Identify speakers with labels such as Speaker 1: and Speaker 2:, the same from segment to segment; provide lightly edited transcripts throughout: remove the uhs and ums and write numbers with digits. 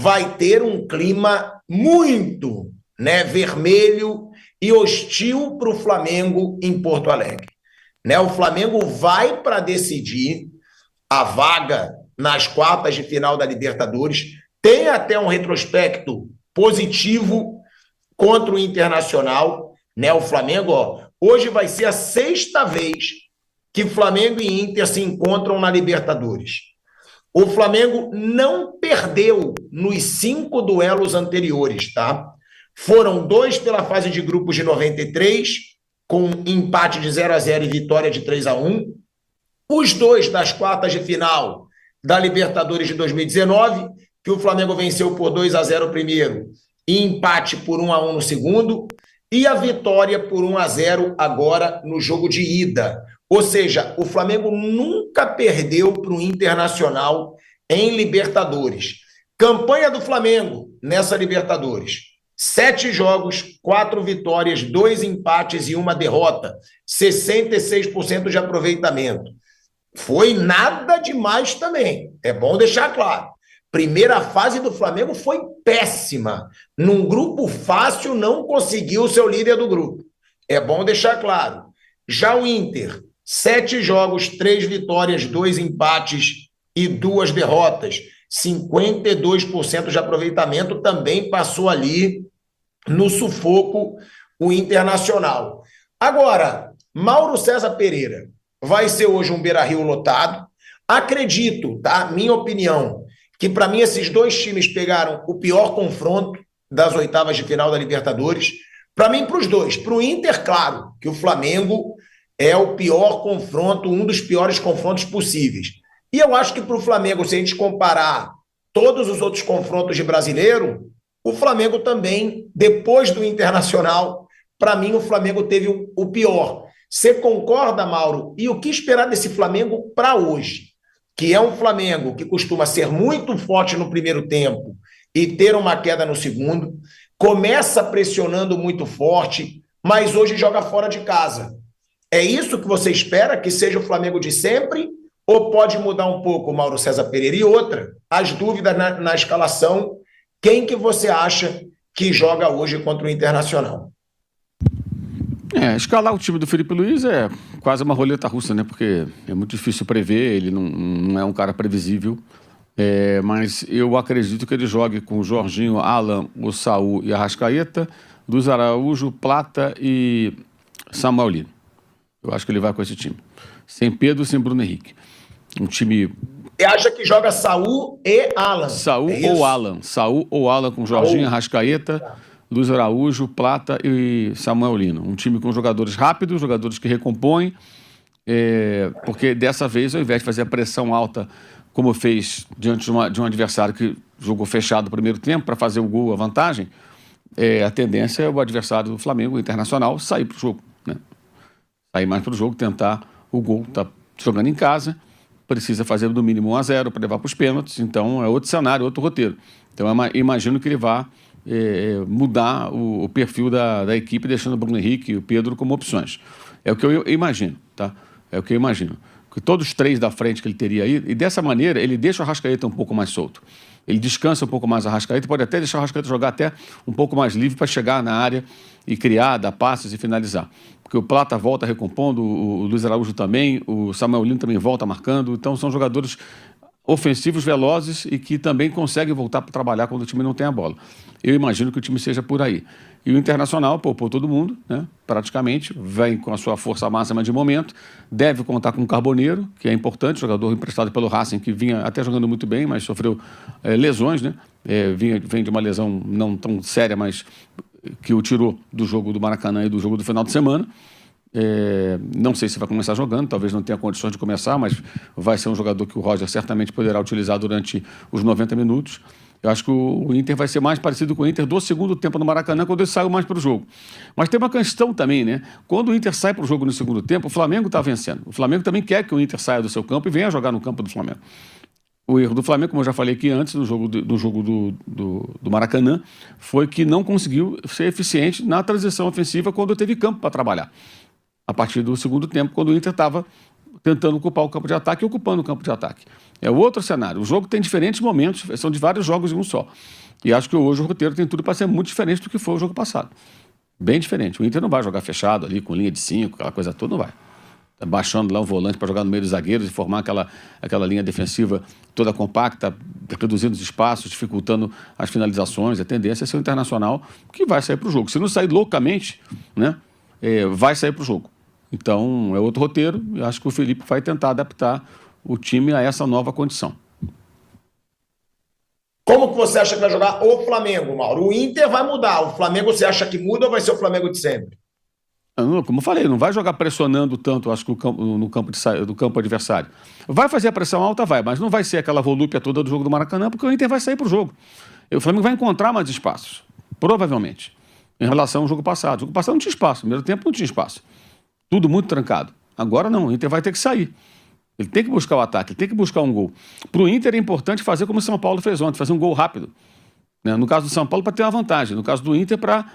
Speaker 1: vai ter um clima muito, né, vermelho e hostil para o Flamengo em Porto Alegre. Né? O Flamengo vai para decidir a vaga nas quartas de final da Libertadores. Tem até um retrospecto positivo contra o Internacional. Né? O Flamengo, hoje vai ser a 6ª vez que Flamengo e Inter se encontram na Libertadores. O Flamengo não perdeu nos 5 duelos anteriores, tá? Foram 2 pela fase de grupos de 93, com empate de 0-0 e vitória de 3-1. Os 2 das quartas de final da Libertadores de 2019, que o Flamengo venceu por 2-0 o primeiro e empate por 1-1 no segundo, e a vitória por 1-0 agora no jogo de ida. Ou seja, o Flamengo nunca perdeu para o Internacional em Libertadores. Campanha do Flamengo nessa Libertadores: 7 jogos, 4 vitórias, 2 empates e 1 derrota. 66% de aproveitamento. Foi nada demais também. É bom deixar claro. Primeira fase do Flamengo foi péssima. Num grupo fácil, não conseguiu ser o líder do grupo. É bom deixar claro. Já o Inter, 7 jogos, 3 vitórias, 2 empates e 2 derrotas. 52% de aproveitamento, também passou ali no sufoco o Internacional. Agora, Mauro César Pereira vai ser hoje um Beira-Rio lotado. Acredito, tá? Minha opinião, que para mim esses 2 times pegaram o pior confronto das oitavas de final da Libertadores. Para mim, para os 2. Para o Inter, claro, que o Flamengo é o pior confronto, um dos piores confrontos possíveis. E eu acho que para o Flamengo, se a gente comparar todos os outros confrontos de brasileiro, o Flamengo também, depois do Internacional, para mim o Flamengo teve o pior. Você concorda, Mauro? E o que esperar desse Flamengo para hoje? Que é um Flamengo que costuma ser muito forte no primeiro tempo e ter uma queda no segundo, começa pressionando muito forte, mas hoje joga fora de casa. É isso que você espera, que seja o Flamengo de sempre, ou pode mudar um pouco, Mauro César Pereira? E outra, as dúvidas na escalação, quem que você acha que joga hoje contra o Internacional?
Speaker 2: Escalar o time do Felipe Luiz é quase uma roleta russa, né? Porque é muito difícil prever, ele não é um cara previsível. Mas eu acredito que ele jogue com o Jorginho, Alan, o Saul e a Arrascaeta, Luiz Araújo, Plata e Samuel Lino. Eu acho que ele vai com esse time. Sem Pedro, sem Bruno Henrique. Um time...
Speaker 1: Você acha que joga Saul e Alan?
Speaker 2: Saul ou Alan. Saul ou Alan com Jorginho, Arrascaeta, Luiz Araújo, Plata e Samuel Lino. Um time com jogadores rápidos, jogadores que recompõem, porque dessa vez, ao invés de fazer a pressão alta, como fez diante de um adversário que jogou fechado no primeiro tempo para fazer o gol, a vantagem, a tendência é o adversário do Flamengo, o Internacional, sair para o jogo. Né? Sair mais para o jogo, tentar o gol. Está jogando em casa, precisa fazer no mínimo 1-0 para levar para os pênaltis, então é outro cenário, outro roteiro. Então eu imagino que ele vá mudar o perfil da equipe, deixando o Bruno Henrique e o Pedro como opções. É o que eu imagino, tá? É o que eu imagino. Que todos os 3 da frente que ele teria aí, e dessa maneira ele deixa o Arrascaeta um pouco mais solto. Ele descansa um pouco mais a Arrascaeta, pode até deixar o Arrascaeta jogar até um pouco mais livre para chegar na área e criar, dar passes e finalizar. Porque o Plata volta recompondo, o Luiz Araújo também, o Samuel Lino também volta marcando, então são jogadores ofensivos, velozes e que também conseguem voltar para trabalhar quando o time não tem a bola. Eu imagino que o time seja por aí. E o Internacional poupou todo mundo, né? Praticamente, vem com a sua força máxima de momento, deve contar com o Carboneiro, que é importante, jogador emprestado pelo Racing, que vinha até jogando muito bem, mas sofreu lesões, né? Vem de uma lesão não tão séria, mas que o tirou do jogo do Maracanã e do jogo do final de semana. Não sei se vai começar jogando, talvez não tenha condições de começar, mas vai ser um jogador que o Roger certamente poderá utilizar durante os 90 minutos. Eu acho que o Inter vai ser mais parecido com o Inter do segundo tempo no Maracanã, quando ele saiu mais para o jogo. Mas tem uma questão também, né? Quando o Inter sai para o jogo no segundo tempo, o Flamengo está vencendo. O Flamengo também quer que o Inter saia do seu campo e venha jogar no campo do Flamengo. O erro do Flamengo, como eu já falei aqui antes, no jogo do Maracanã, foi que não conseguiu ser eficiente na transição ofensiva quando teve campo para trabalhar. A partir do segundo tempo, quando o Inter estava tentando ocupar o campo de ataque e ocupando o campo de ataque. É outro cenário. O jogo tem diferentes momentos, são de vários jogos em um só. E acho que hoje o roteiro tem tudo para ser muito diferente do que foi o jogo passado. Bem diferente. O Inter não vai jogar fechado ali, com linha de 5, aquela coisa toda, não vai. Tá baixando lá o volante para jogar no meio dos zagueiros e formar aquela linha defensiva toda compacta, reduzindo os espaços, dificultando as finalizações. A tendência é ser o Internacional que vai sair para o jogo. Se não sair loucamente, né, vai sair para o jogo. Então, é outro roteiro e acho que o Felipe vai tentar adaptar o time a essa nova condição.
Speaker 1: Como que você acha que vai jogar o Flamengo, Mauro? O Inter vai mudar. O Flamengo você acha que muda ou vai ser o Flamengo de sempre?
Speaker 2: Como eu falei, não vai jogar pressionando tanto, acho que no campo adversário. Vai fazer a pressão alta, vai, mas não vai ser aquela volúpia toda do jogo do Maracanã, porque o Inter vai sair para o jogo. E o Flamengo vai encontrar mais espaços, provavelmente, em relação ao jogo passado. O jogo passado não tinha espaço, no primeiro tempo não tinha espaço. Tudo muito trancado. Agora não, o Inter vai ter que sair. Ele tem que buscar o ataque, ele tem que buscar um gol. Para o Inter é importante fazer como o São Paulo fez ontem, fazer um gol rápido. No caso do São Paulo, para ter uma vantagem. No caso do Inter, para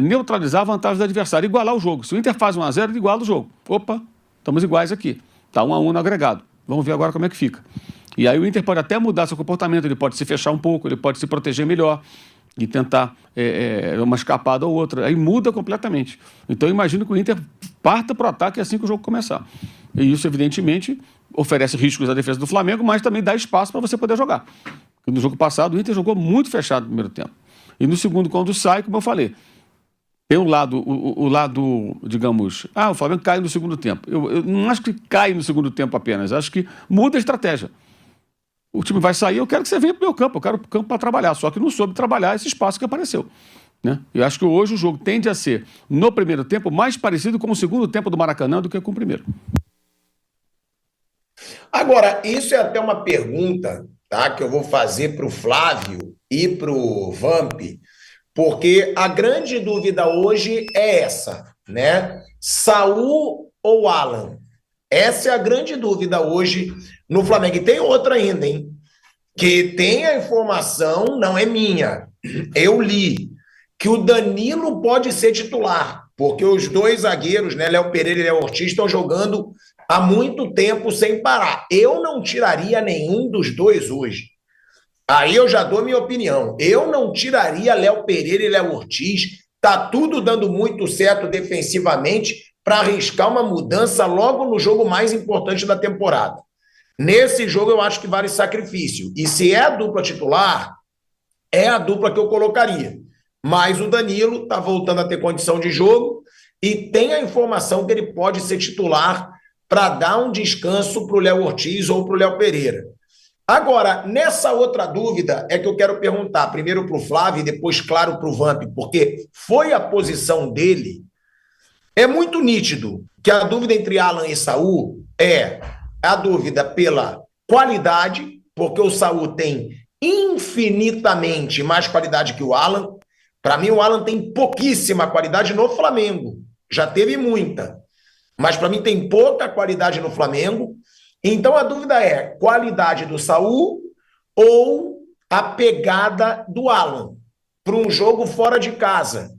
Speaker 2: neutralizar a vantagem do adversário, igualar o jogo. Se o Inter faz 1-0, ele iguala o jogo. Opa, estamos iguais aqui. Está 1-1 no agregado. Vamos ver agora como é que fica. E aí o Inter pode até mudar seu comportamento, ele pode se fechar um pouco, ele pode se proteger melhor e tentar uma escapada ou outra. Aí muda completamente. Então eu imagino que o Inter parta para o ataque assim que o jogo começar. E isso, evidentemente, oferece riscos à defesa do Flamengo, mas também dá espaço para você poder jogar. No jogo passado, o Inter jogou muito fechado no primeiro tempo. E no segundo, quando sai, como eu falei, tem o lado, digamos, o Flamengo cai no segundo tempo. Eu não acho que cai no segundo tempo apenas, acho que muda a estratégia. O time vai sair, eu quero que você venha para o meu campo, eu quero o campo para trabalhar, só que não soube trabalhar esse espaço que apareceu. Né? Eu acho que hoje o jogo tende a ser, no primeiro tempo, mais parecido com o segundo tempo do Maracanã do que com o primeiro.
Speaker 1: Agora, isso é até uma pergunta, tá, que eu vou fazer para o Flávio e para o Vamp, porque a grande dúvida hoje é essa, né? Saul ou Alan? Essa é a grande dúvida hoje no Flamengo. E tem outra ainda, hein? Que tem a informação, não é minha, eu li, que o Danilo pode ser titular, porque os dois zagueiros, né, Léo Pereira e Léo Ortiz, estão jogando há muito tempo sem parar. Eu não tiraria nenhum dos dois hoje. Aí eu já dou minha opinião. Eu não tiraria Léo Pereira e Léo Ortiz. Tá tudo dando muito certo defensivamente para arriscar uma mudança logo no jogo mais importante da temporada. Nesse jogo eu acho que vale sacrifício. E se é a dupla titular, é a dupla que eu colocaria. Mas o Danilo tá voltando a ter condição de jogo e tem a informação que ele pode ser titular para dar um descanso para o Léo Ortiz ou para o Léo Pereira. Agora, nessa outra dúvida é que eu quero perguntar, primeiro para o Flávio e depois, claro, para o Vamp, porque foi a posição dele. É muito nítido que a dúvida entre Alan e Saul é a dúvida pela qualidade, porque o Saul tem infinitamente mais qualidade que o Alan. Para mim, o Alan tem pouquíssima qualidade no Flamengo. Já teve muita. Mas para mim tem pouca qualidade no Flamengo. Então a dúvida é qualidade do Saul ou a pegada do Alan para um jogo fora de casa.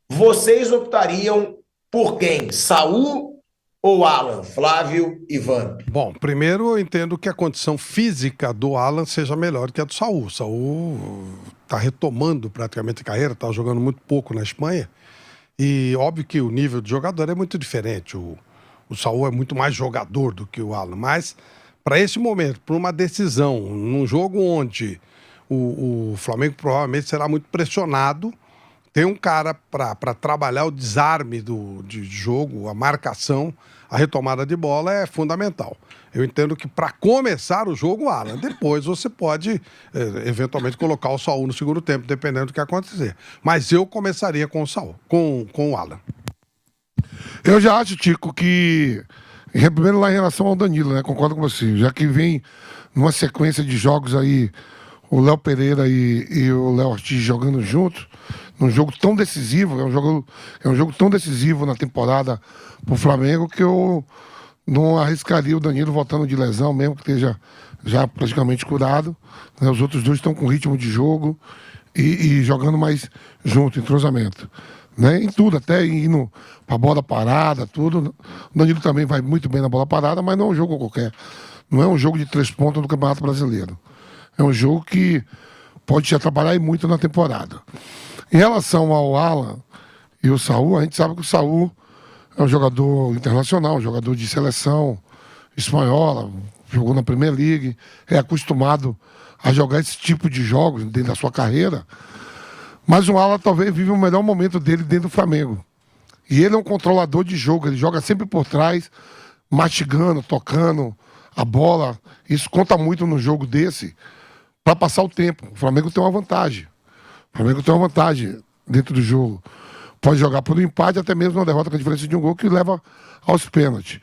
Speaker 1: Vocês optariam por quem? Saul ou Alan? Flávio e Vamp.
Speaker 3: Bom, primeiro eu entendo que a condição física do Alan seja melhor que a do Saul. O Saul está retomando praticamente a carreira, está jogando muito pouco na Espanha. E óbvio que o nível de jogador é muito diferente. O Saul é muito mais jogador do que o Alan, mas para esse momento, para uma decisão, num jogo onde o Flamengo provavelmente será muito pressionado, tem um cara para trabalhar o desarme de jogo, a marcação, a retomada de bola é fundamental. Eu entendo que para começar o jogo, o Alan, depois você pode eventualmente colocar o Saul no segundo tempo, dependendo do que acontecer. Mas eu começaria com o Saul, com o Alan.
Speaker 4: Eu já acho, Tico, que primeiro lá em relação ao Danilo, né? Concordo com você, já que vem numa sequência de jogos aí o Léo Pereira e o Léo Ortiz jogando juntos, num jogo tão decisivo, é um jogo tão decisivo na temporada pro Flamengo que eu não arriscaria o Danilo voltando de lesão, mesmo que esteja já praticamente curado, né? Os outros dois estão com ritmo de jogo e jogando mais junto, entrosamento. né? Em tudo, até indo pra bola parada, tudo. O Danilo também vai muito bem na bola parada, mas não é um jogo qualquer. Não é um jogo de 3 pontos no Campeonato Brasileiro. É um jogo que pode te atrapalhar muito na temporada. Em relação ao Alan e o Saul, a gente sabe que o Saul é um jogador internacional, um jogador de seleção espanhola, jogou na Premier League, é acostumado a jogar esse tipo de jogos dentro da sua carreira. Mas o Alan talvez vive o melhor momento dele dentro do Flamengo. E ele é um controlador de jogo, ele joga sempre por trás, mastigando, tocando a bola. Isso conta muito no jogo desse, para passar o tempo. O Flamengo tem uma vantagem. O Flamengo tem uma vantagem dentro do jogo. Pode jogar por um empate, até mesmo uma derrota com a diferença de um gol que leva aos pênaltis.